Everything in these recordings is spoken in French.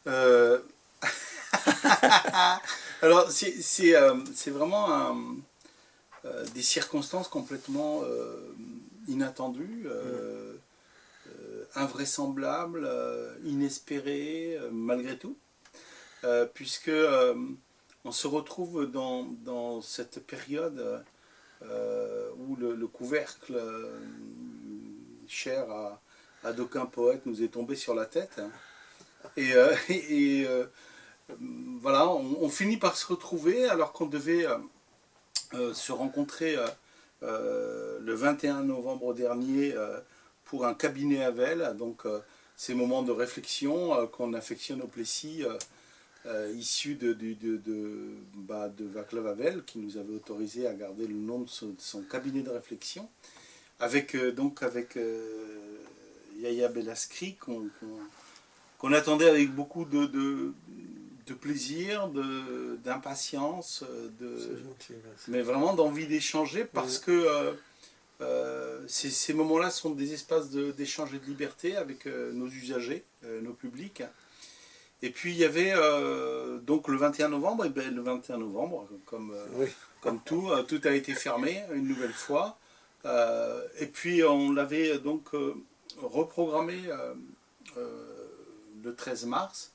Euh, Alors, c'est vraiment des circonstances complètement inattendues, Mm. invraisemblables, inespérées, malgré tout, puisque on se retrouve dans cette période où le couvercle cher à d'aucuns poètes nous est tombé sur la tête. Et, voilà, on finit par se retrouver alors qu'on devait se rencontrer le 21 novembre dernier pour un cabinet Havel, donc ces moments de réflexion qu'on affectionne au Plessis, issus de Václav Havel, qui nous avait autorisé à garder le nom de son cabinet de réflexion, avec Yaya Bellaskri, qu'on attendait avec beaucoup de plaisir, d'impatience, C'est gentil, merci. mais vraiment d'envie d'échanger parce Mm. que ces moments-là sont des espaces d'échange et de liberté avec nos usagers, nos publics. Et puis il y avait donc le 21 novembre, et ben, le 21 novembre, Oui, comme tout, tout a été fermé une nouvelle fois. Et puis on l'avait donc reprogrammé euh, le 13 mars.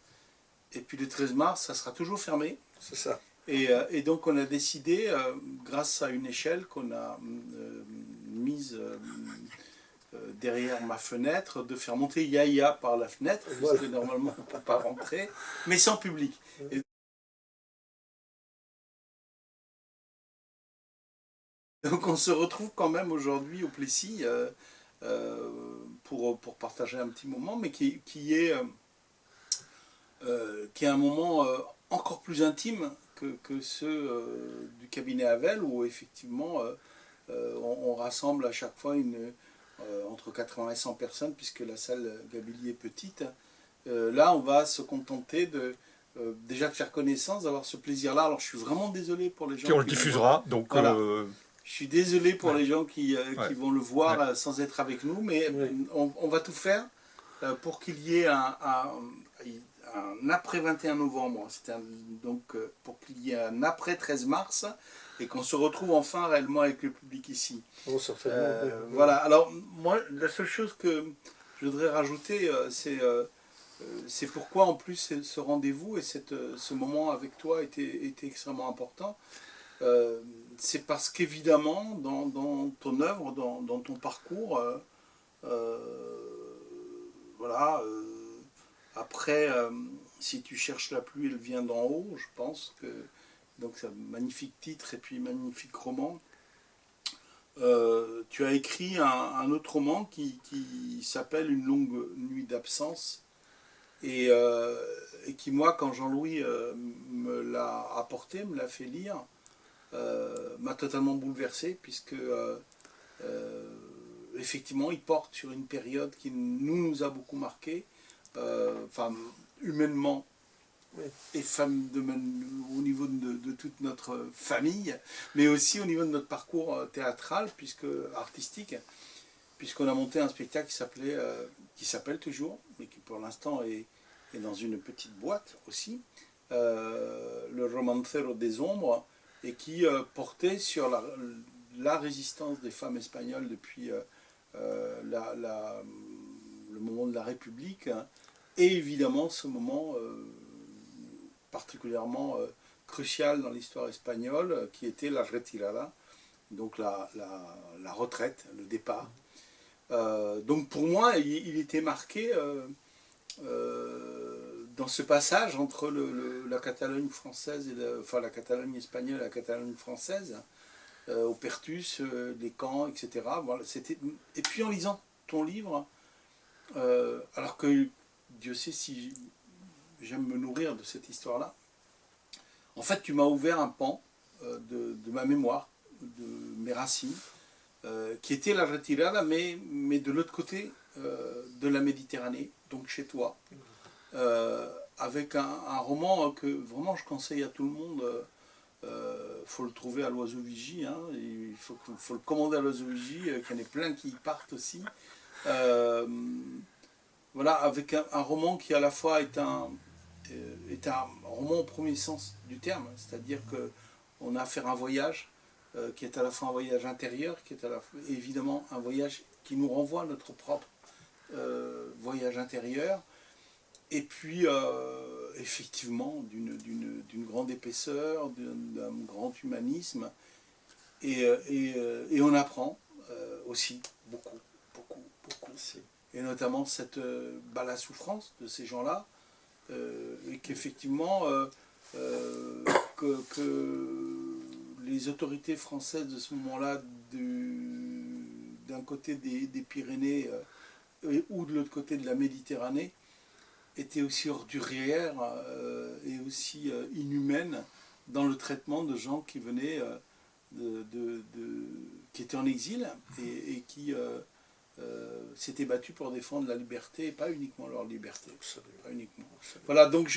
Et puis le 13 mars, ça sera toujours fermé. c'est ça. Et donc on a décidé, grâce à une échelle qu'on a mise derrière ma fenêtre, de faire monter Yaya par la fenêtre, Voilà. puisque normalement on ne peut pas rentrer, mais sans public. Et donc on se retrouve quand même aujourd'hui au Plessis euh, pour partager un petit moment, mais qui est un moment encore plus intime que ceux du cabinet Havel, où effectivement on rassemble à chaque fois entre 80 et 100 personnes, puisque la salle Gabilly est petite. Là, on va se contenter déjà de faire connaissance, d'avoir ce plaisir-là. Alors, je suis vraiment désolé pour les Puis gens on le qui vont voir. diffusera, donc Voilà. Je suis désolé pour ouais, les gens ouais, qui vont le voir ouais. sans être avec nous, mais Oui. on va tout faire pour qu'il y ait un après 21 novembre, donc pour qu'il y ait un après 13 mars, et qu'on se retrouve enfin réellement avec le public ici. Oh, certainement, oui. Oui. Voilà, alors moi, la seule chose que je voudrais rajouter, c'est pourquoi en plus ce rendez-vous et ce moment avec toi était extrêmement important. Euh, c'est parce qu'évidemment, dans ton œuvre, dans ton parcours, euh, voilà, après, si tu cherches la pluie, elle vient d'en haut, je pense que. Donc, c'est un magnifique titre et puis magnifique roman. Tu as écrit un autre roman qui s'appelle Une longue nuit d'absence et qui, moi, quand Jean-Louis me l'a apporté, me l'a fait lire, m'a totalement bouleversé, puisque euh, effectivement, il porte sur une période qui nous a beaucoup marqué, enfin, humainement Oui. et au niveau de toute notre famille, mais aussi au niveau de notre parcours théâtral, artistique, puisqu'on a monté un spectacle qui s'appelle toujours, mais qui pour l'instant est dans une petite boîte aussi, le Romancero des Ombres, et qui portait sur la résistance des femmes espagnoles depuis le moment de la République, hein, et évidemment ce moment particulièrement crucial dans l'histoire espagnole, qui était la retirada, donc la retraite, le départ. Donc pour moi, il était marqué dans ce passage entre la Catalogne française, enfin la Catalogne espagnole et la Catalogne française, au Pertus, les camps, etc. Voilà, et puis en lisant ton livre, alors que Dieu sait si j'aime me nourrir de cette histoire-là, en fait tu m'as ouvert un pan de ma mémoire, de mes racines, qui était la retirada, mais de l'autre côté de la Méditerranée, donc chez toi, avec un roman que vraiment je conseille à tout le monde. Faut le trouver à l'Oiseau Vigie, hein, il faut le commander à l'Oiseau Vigie, qu'il y en ait plein qui y partent aussi. Euh, voilà, avec un roman qui à la fois est est un roman au premier sens du terme, c'est-à-dire qu'on a à faire un voyage qui est à la fois un voyage intérieur, qui est à la fois, évidemment un voyage qui nous renvoie à notre propre voyage intérieur, et puis effectivement d'une grande épaisseur, d'un grand humanisme, et on apprend aussi beaucoup, beaucoup, beaucoup. Et notamment la souffrance de ces gens-là, et qu'effectivement que les autorités françaises de ce moment-là, d'un côté des Pyrénées ou de l'autre côté de la Méditerranée, étaient aussi ordurières et aussi inhumaines dans le traitement de gens qui venaient qui étaient en exil et qui s'étaient battus pour défendre la liberté, et pas uniquement leur liberté. Pas uniquement. Voilà, donc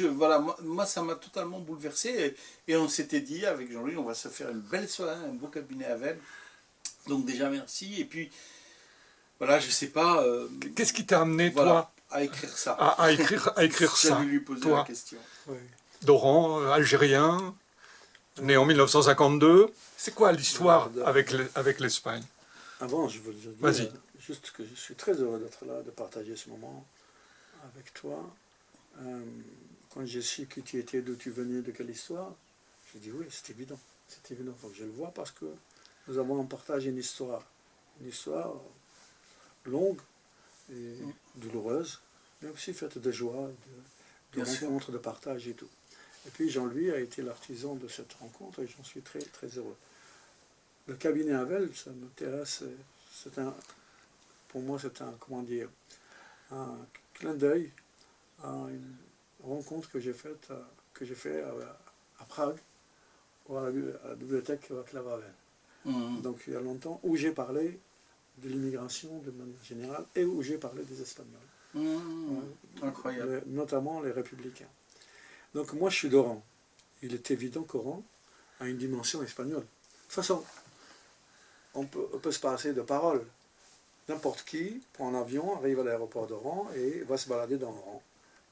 moi ça m'a totalement bouleversé, et on s'était dit avec Jean-Louis, on va se faire une belle soirée, un beau cabinet à Veynes. Donc déjà merci, et puis voilà, je sais pas... Qu'est-ce qui t'a amené, voilà, toi, à écrire ça, à écrire ça? J'allais lui poser toi, la question. Oui. Doran, algérien, né en 1952. C'est quoi l'histoire avec l'Espagne? Avant, je veux dire juste que je suis très heureux d'être là, de partager ce moment avec toi. Quand j'ai su qui tu étais, d'où tu venais, de quelle histoire, j'ai dit oui, c'est évident. C'est évident, il faut que je le vois, parce que nous avons en partage une histoire longue et douloureuse, mais aussi faite de joie, de rencontres, de partage et tout. Et puis Jean-Louis a été l'artisan de cette rencontre, et j'en suis très, très heureux. Le cabinet à Veynes, ça m'intéresse, pour moi c'est un clin d'œil à une rencontre que j'ai faite à Prague, à la bibliothèque Václav Havel. Donc il y a longtemps, où j'ai parlé de l'immigration de manière générale, et où j'ai parlé des Espagnols. Incroyable. Notamment les républicains. Donc moi je suis d'Oran. Il est évident qu'Oran a une dimension espagnole. De toute façon, on peut se passer de paroles. N'importe qui prend un avion, arrive à l'aéroport d'Oran et va se balader dans Oran.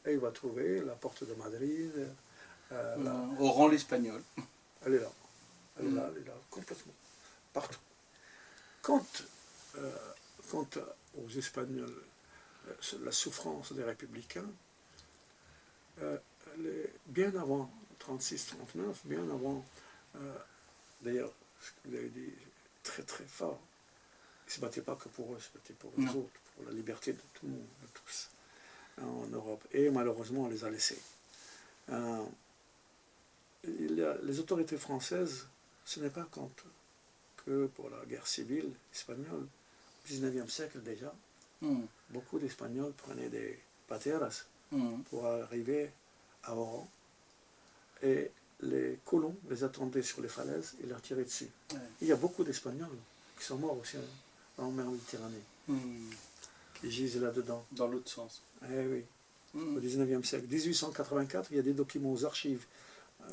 Et il va trouver la porte de Madrid. Oran l'espagnol. Elle est là. Elle est là, complètement. Partout. Quant aux Espagnols, la souffrance des républicains, bien avant 36-39, bien avant, d'ailleurs, vous avez dit très très fort, ils ne se battaient pas que pour eux, ils se battaient pour les autres, pour la liberté de tout le monde, de tous, en Europe. Et malheureusement, on les a laissés. Les autorités françaises, ce n'est pas que pour la guerre civile espagnole, au XIXe siècle déjà, beaucoup d'Espagnols prenaient des pateras pour arriver à Oran, et les colons les attendaient sur les falaises et leur tiraient dessus. Il y a beaucoup d'Espagnols qui sont morts aussi en mer Méditerranée, qui gisent là-dedans. Dans l'autre sens. Eh oui, au XIXe siècle. 1884, il y a des documents aux archives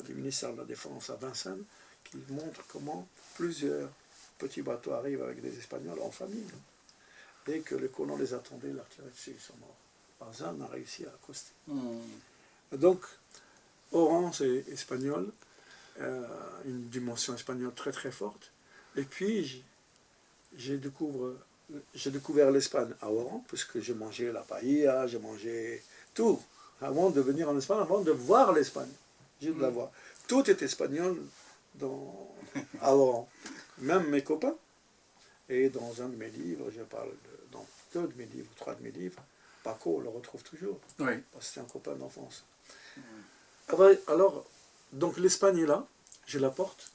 du ministère de la Défense à Vincennes qui montrent comment plusieurs petits bateaux arrivent avec des Espagnols en famille. Dès que les colons les attendaient, leur tiraient dessus, ils sont morts. Barzane a réussi à accoster. Donc, Oran, c'est espagnol, une dimension espagnole très très forte. Et puis, j'ai découvert l'Espagne à Oran, puisque j'ai mangé la paella, j'ai mangé tout, avant de venir en Espagne, avant de voir l'Espagne. J'ai de la voir. Tout est espagnol à Oran. Même mes copains. Et dans un de mes livres, je parle dans 2 de mes livres, 3 de mes livres, Paco, on le retrouve toujours. Oui. Parce que c'est un copain d'enfance. Alors, donc l'Espagne est là, je la porte,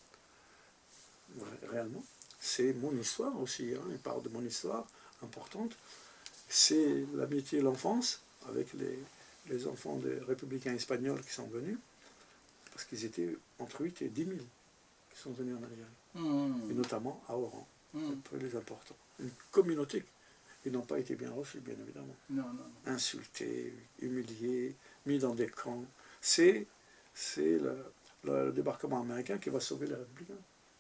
réellement. C'est mon histoire aussi, il parle de mon histoire importante. C'est l'amitié et l'enfance avec les enfants des républicains espagnols qui sont venus, parce qu'ils étaient entre 8 et 10 000 qui sont venus en Algérie, et notamment à Oran, c'est peu les importants. Une communauté qui n'ont pas été bien reçus, bien évidemment. Non. Insultés, humiliés, mis dans des camps. C'est le débarquement américain qui va sauver les républicains.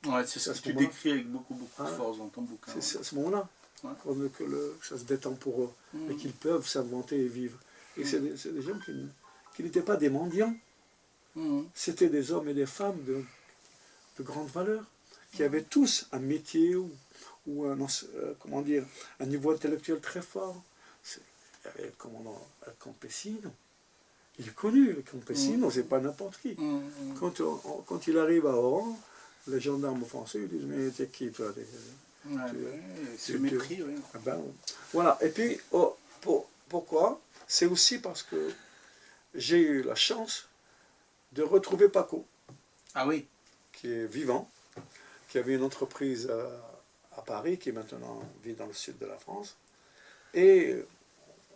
Ouais, c'est ça que tu décris avec beaucoup de force dans ton bouquin. C'est à ce moment-là que ça se détend pour eux et qu'ils peuvent s'inventer et vivre. Et c'est des gens qui qui n'étaient pas des mendiants. Mhm. C'était des hommes et des femmes de grande valeur, qui avaient tous un métier ou comment dire, un niveau intellectuel très fort. Il y avait le commandant Campesino. Il est connu, le Campesino, c'est pas n'importe qui. Mhm. Quand il arrive à Oran, les gendarmes français ils disent mais t'es qui toi? Ouais, ouais, c'est le tu- mépris, oui. Ah ben, voilà. Et puis pourquoi? C'est aussi parce que j'ai eu la chance de retrouver Paco, Ah oui. qui est vivant, qui avait une entreprise à Paris, qui maintenant vit dans le sud de la France. Et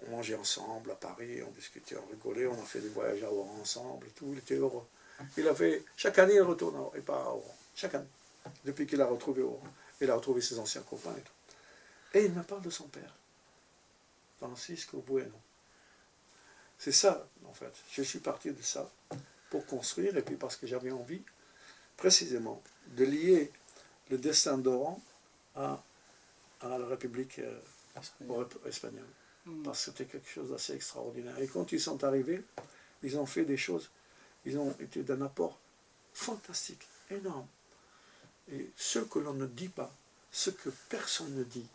on mangeait ensemble à Paris, on discutait, on rigolait, on a fait des voyages à Oran ensemble et tout, il était heureux. Chaque année, il retourne il part à Oran, chaque année, depuis qu'il a retrouvé Oran. Il a retrouvé ses anciens copains et tout. Et il me parle de son père, Francisco Bueno. C'est ça, en fait. Je suis parti de ça pour construire, et puis parce que j'avais envie, précisément, de lier le destin d'Oran à la République espagnole. Parce que c'était quelque chose d'assez extraordinaire. Et quand ils sont arrivés, ils ont fait des choses, ils ont été d'un apport fantastique, énorme. Et ce que l'on ne dit pas, ce que personne ne dit,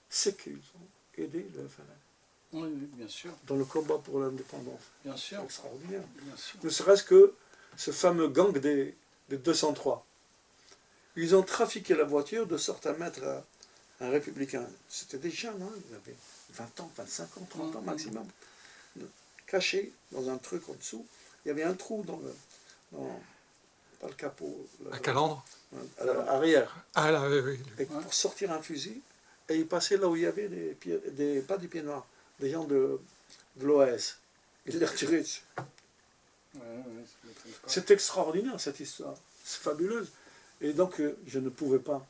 c'est qu'ils ont aidé le FLN. Oui, oui, bien sûr. Dans le combat pour l'indépendance. Bien sûr. C'est extraordinaire. Bien sûr. Ne serait-ce que ce fameux gang des 203. Ils ont trafiqué la voiture de sorte à mettre un républicain. C'était des jeunes, hein, ils avaient 20 ans, 25 ans, 30 ans maximum. Caché dans un truc en dessous. Il y avait un trou pas le capot. Un calandre? À l'arrière. Ah là, oui, oui. Et pour sortir un fusil, et ils passaient là où il y avait pas des pieds noirs, des gens de l'OAS. Ils les retiraient dessus. Ouais, ouais, ça m'étonne pas. C'est extraordinaire cette histoire, c'est fabuleuse. Et donc je ne pouvais pas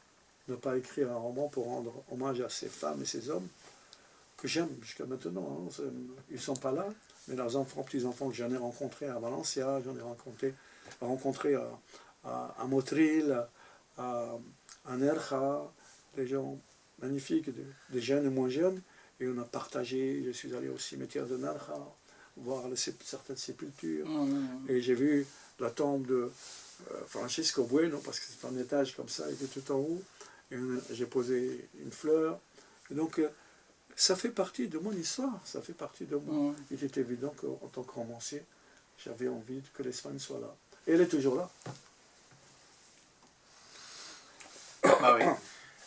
ne pas écrire un roman pour rendre hommage à ces femmes et ces hommes que j'aime jusqu'à maintenant. Hein. Ils ne sont pas là, mais leurs enfants, petits-enfants que j'en ai rencontrés à Valencia, j'en ai rencontré à Motril, à Nerja, des gens magnifiques, des jeunes et moins jeunes. Et on a partagé, je suis allé au cimetière de Nerja, voir certaines sépultures. Et j'ai vu la tombe de Francisco Bueno, parce que c'est un étage comme ça, il était tout en haut. Et j'ai posé une fleur. Et donc, ça fait partie de mon histoire, ça fait partie de moi. Il est évident qu'en tant que romancier, j'avais envie que l'Espagne soit là. Et elle est toujours là. Ah oui.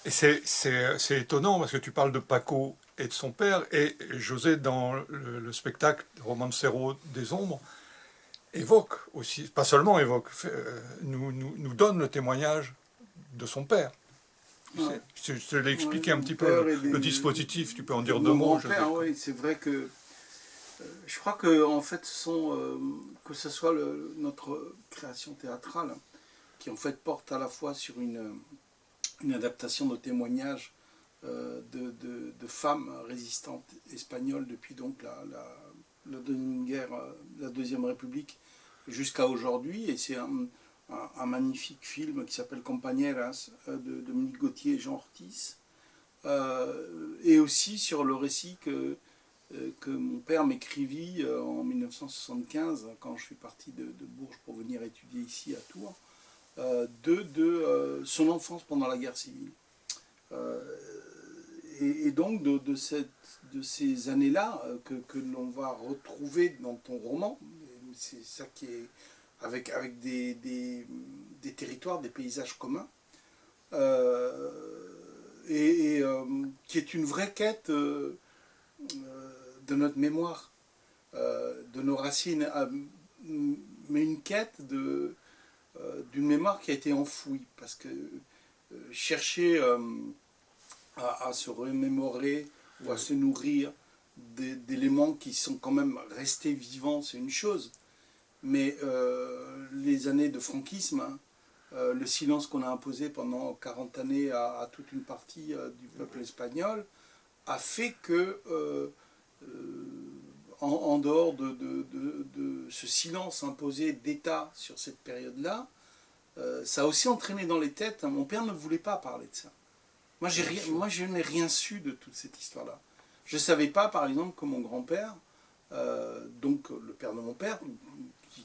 Et c'est étonnant parce que tu parles de Paco et de son père, et José, dans le spectacle Romancero des Ombres, évoque aussi, pas seulement évoque, nous donne le témoignage de son père. Ouais. Je te l'ai expliqué Ouais, un petit mon peu, père le et dispositif, tu peux en dire Mon deux mots. grand-père, oui, c'est vrai que je crois que en fait, que ce soit notre création théâtrale, qui en fait porte à la fois sur une adaptation de témoignages de femmes résistantes espagnoles depuis donc la deuxième guerre, la deuxième République jusqu'à aujourd'hui, et c'est un magnifique film qui s'appelle Compañeras de Dominique Gauthier et Jean Ortiz, et aussi sur le récit que mon père m'écrivit en 1975 quand je suis parti de Bourges pour venir étudier ici à Tours, de son enfance pendant la guerre civile. Et donc de ces années-là que l'on va retrouver dans ton roman, c'est ça qui est avec des territoires, des paysages communs, qui est une vraie quête de notre mémoire, de nos racines, mais une quête d'une mémoire qui a été enfouie, parce que chercher à se remémorer ou à se nourrir d'éléments qui sont quand même restés vivants, c'est une chose, mais les années de franquisme, le silence qu'on a imposé pendant 40 années à toute une partie du peuple espagnol, a fait que, en dehors de ce silence imposé d'État sur cette période-là, ça a aussi entraîné dans les têtes. Mon père ne voulait pas parler de ça. Moi, je n'ai rien su de toute cette histoire-là. Je ne savais pas, par exemple, que mon grand-père donc le père de mon père,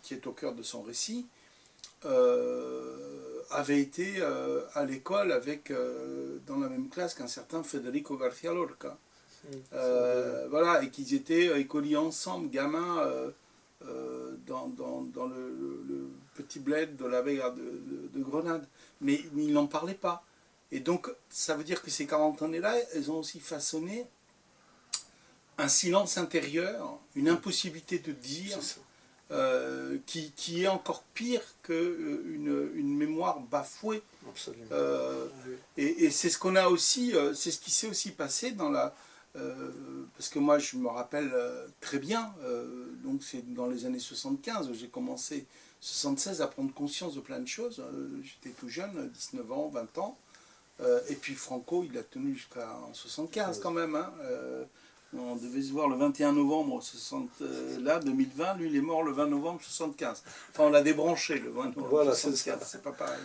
qui est au cœur de son récit, avait été à l'école avec, dans la même classe qu'un certain Federico García Lorca. Voilà, et qu'ils étaient écoliers ensemble, gamins, dans le petit bled de la Vega de Grenade. Mais ils n'en parlaient pas. Et donc, ça veut dire que ces 40 années-là, elles ont aussi façonné un silence intérieur, une impossibilité de dire, qui est encore pire qu'une mémoire bafouée. Et c'est ce qu'on a aussi, c'est ce qui s'est aussi passé dans la... parce que moi je me rappelle très bien, donc c'est dans les années 75 où j'ai commencé, 76, à prendre conscience de plein de choses. J'étais tout jeune, 19 ans, 20 ans. Et puis Franco, il a tenu jusqu'en 75 quand même. Hein. On devait se voir le 21 novembre 2020, lui il est mort le 20 novembre 75. Enfin on l'a débranché le 20 novembre voilà, 75, c'est pas pareil.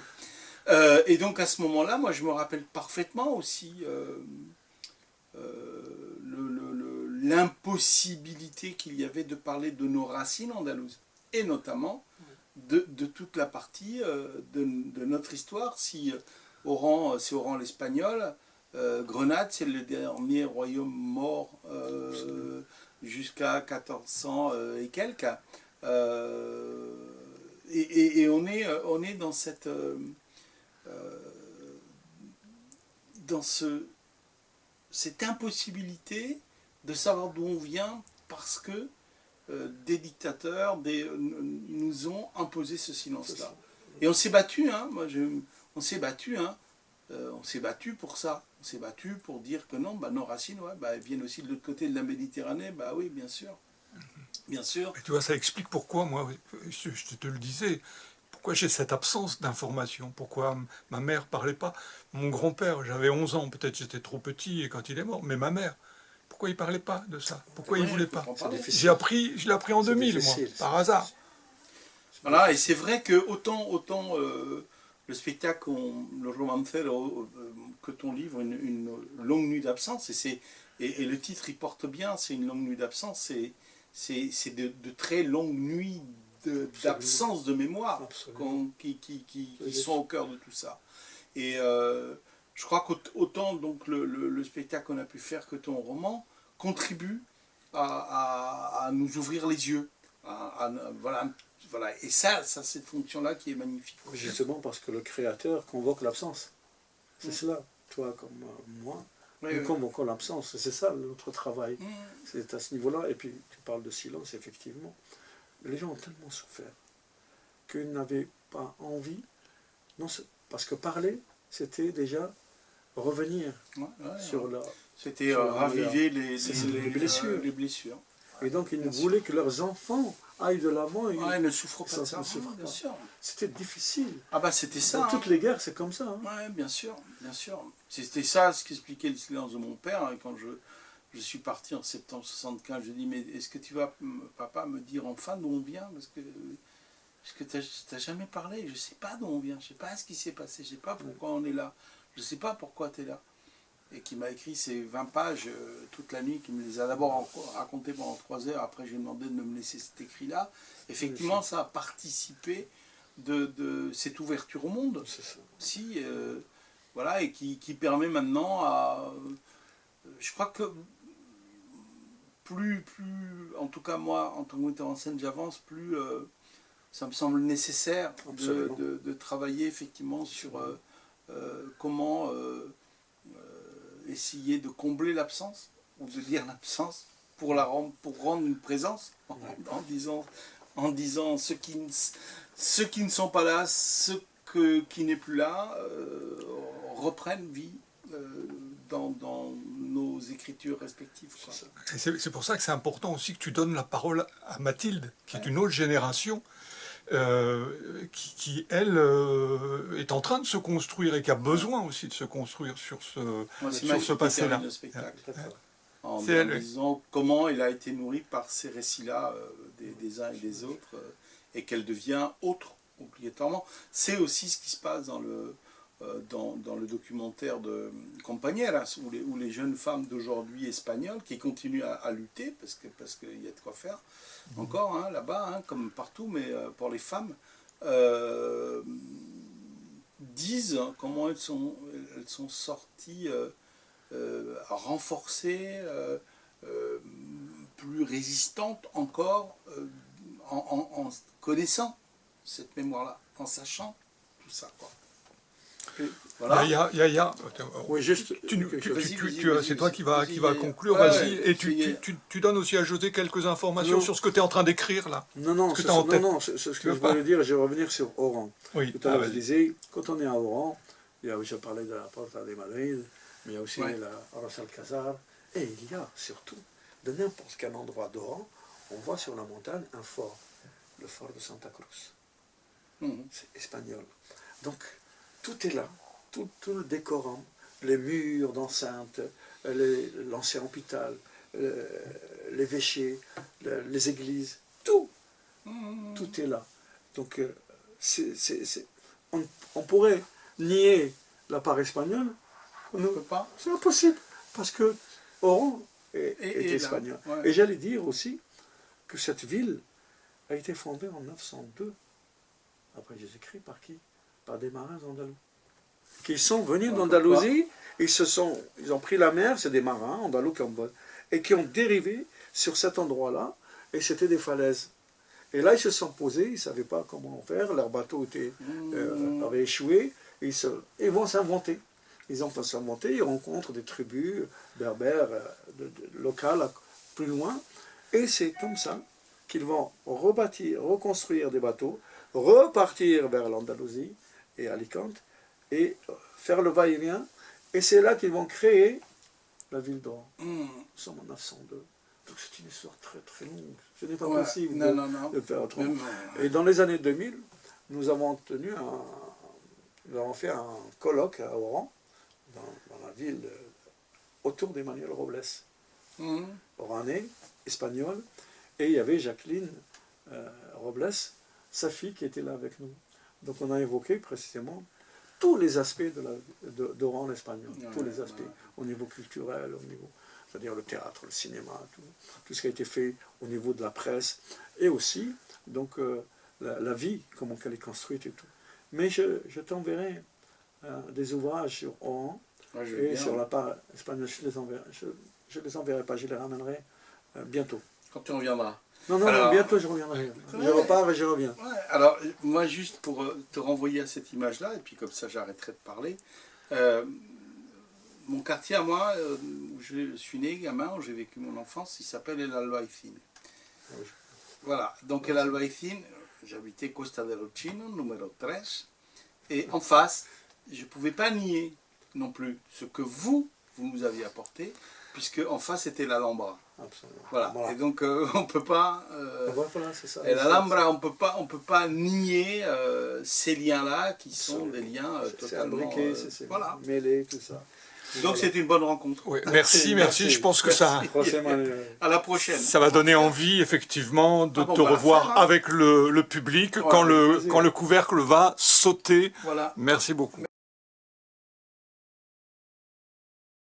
Et donc à ce moment-là, moi je me rappelle parfaitement aussi l'impossibilité qu'il y avait de parler de nos racines andalouses, et notamment de toute la partie de notre histoire. Si Oran, c'est Oran l'espagnol, Grenade, c'est le dernier royaume mort jusqu'à 1400 et quelques. Et on est dans cette... cette impossibilité de savoir d'où on vient parce que des dictateurs nous ont imposé ce silence-là. Et on s'est battu, hein, on s'est battu, hein, on s'est battu pour ça. On s'est battu pour dire que non, nos racines, elles viennent aussi de l'autre côté de la Méditerranée. Oui, bien sûr. Bien sûr. Et tu vois, ça explique pourquoi, moi, je te le disais, pourquoi j'ai cette absence d'information, pourquoi ma mère ne parlait pas. Mon grand-père, j'avais 11 ans, peut-être j'étais trop petit quand il est mort, mais ma mère, pourquoi il ne parlait pas de ça? Pourquoi il ne voulait pas? Je l'ai appris en 2000, moi, par hasard. Voilà, et c'est vrai que autant le spectacle, le romancero, que ton livre, une longue nuit d'absence, et le titre il porte bien, c'est une longue nuit d'absence, c'est de très longues nuits d'absence de mémoire qui sont au cœur de tout ça. Et je crois qu'autant donc le spectacle qu'on a pu faire que ton roman contribue à nous ouvrir les yeux. Voilà. Et ça cette fonction-là qui est magnifique. Justement parce que le créateur convoque l'absence. C'est cela, toi comme moi. Nous convoquons l'absence, c'est ça notre travail. C'est à ce niveau-là. Et puis tu parles de silence, effectivement. Les gens ont tellement souffert qu'ils n'avaient pas envie, non, parce que parler, c'était déjà revenir sur la... C'était raviver les blessures. Et donc ils voulaient que leurs enfants aillent de l'avant. Ils ne souffrent pas de ça, bien sûr. C'était difficile. C'était ça. Dans toutes les guerres, c'est comme ça. Oui, bien sûr. C'était ça ce qu'expliquait le silence de mon père. Et quand je suis parti en septembre 75, je lui ai dit, mais est-ce que tu vas, papa, me dire enfin d'où on vient? Parce que tu n'as jamais parlé. Je ne sais pas d'où on vient. Je ne sais pas ce qui s'est passé. Je ne sais pas pourquoi on est là. Je ne sais pas pourquoi tu es là. Et qui m'a écrit ces 20 pages toute la nuit, qui me les a d'abord racontées pendant 3 heures. Après, j'ai demandé de me laisser cet écrit-là. Effectivement, ça a participé de cette ouverture au monde. Si, voilà, et qui permet maintenant à... je crois que plus, en tout cas moi, en tant que metteur en scène, j'avance, plus ça me semble nécessaire de travailler effectivement sur comment essayer de combler l'absence, ou de dire l'absence, pour rendre une présence, en disant ceux qui ne sont pas là, qui n'est plus là, reprennent vie dans nos écritures respectives. C'est pour ça que c'est important aussi que tu donnes la parole à Mathilde, qui est une autre génération, qui elle, est en train de se construire et qui a besoin aussi de se construire sur ce passé-là. En disant comment il a été nourri par ces récits-là des uns et des autres, et qu'elle devient autre, obligatoirement. C'est aussi ce qui se passe dans dans le documentaire de Compañeras, où les jeunes femmes d'aujourd'hui espagnoles qui continuent à lutter, parce qu'il y a de quoi faire encore hein, là-bas, hein, comme partout, mais pour les femmes, disent comment elles sont sorties renforcées, plus résistantes encore, en connaissant cette mémoire-là, en sachant tout ça, quoi. Et voilà. Oui, juste. C'est toi qui va conclure, Ouais, vas-y. ouais, Et tu donnes aussi à José quelques informations sur ce que tu es en train d'écrire là. Non, ce que je voulais dire, je vais revenir sur Oran. Oui. Tout à l'heure, je disais, quand on est à Oran, je parlais de la Porta de Madrid, mais il y a aussi la Ras Alcazar, et il y a surtout, de n'importe quel endroit d'Oran, on voit sur la montagne un fort, le fort de Santa Cruz. C'est espagnol. Donc, tout est là, tout le décorum, les murs d'enceinte, l'ancien hôpital, l'évêché, les églises, tout est là. Donc, on pourrait nier la part espagnole, c'est impossible, parce que Oran est espagnol. Ouais. Et j'allais dire aussi que cette ville a été fondée en 902, après Jésus-Christ, par qui? Par des marins andalous, qui sont venus d'Andalousie, ils ont pris la mer, c'est des marins andalous et qui ont dérivé sur cet endroit-là, et c'était des falaises. Et là, ils se sont posés, ils ne savaient pas comment faire, leur bateau avait échoué, et ils vont s'inventer. Ils vont s'inventer, ils rencontrent des tribus berbères locales plus loin, et c'est comme ça qu'ils vont reconstruire des bateaux, repartir vers l'Andalousie, et Alicante, et faire le va-et-vient, et c'est là qu'ils vont créer la ville d'Oran. Nous sommes en 902. Donc c'est une histoire très très longue. Ce n'est pas possible de faire autrement. Et dans les années 2000, nous avons fait un colloque à Oran, dans la ville, autour d'Emmanuel Robles, oranais, espagnol, et il y avait Jacqueline Robles, sa fille qui était là avec nous. Donc on a évoqué précisément tous les aspects d'Oran espagnol, tous les aspects, au niveau culturel, c'est-à-dire le théâtre, le cinéma, tout ce qui a été fait au niveau de la presse, et aussi donc, la vie, comment elle est construite et tout. Mais je t'enverrai des ouvrages sur Oran et sur la part espagnole, je les enverrai pas, je les ramènerai bientôt. Quand tu reviendras. Non, alors, bientôt je reviendrai. Je repars et je reviens. Ouais, alors, moi, juste pour te renvoyer à cette image-là, et puis comme ça j'arrêterai de parler, mon quartier à moi, où je suis né, gamin, où j'ai vécu mon enfance, il s'appelle El Albaicín. Voilà, donc El Albaicín, j'habitais Costa del Ochino, numéro 13, et en face, je ne pouvais pas nier non plus ce que vous nous aviez apporté, puisque en face c'était l'Alhambra. Absolument. Voilà. Et donc on peut pas. C'est ça. Et l'Alhambra, on peut pas nier ces liens-là qui sont des liens totalement voilà. mêlés, tout ça. Donc c'est une bonne rencontre. Oui, merci. Je pense que ça. À la prochaine. Ça va donner envie effectivement de te revoir avec le public quand le couvercle va sauter. Voilà. Merci beaucoup.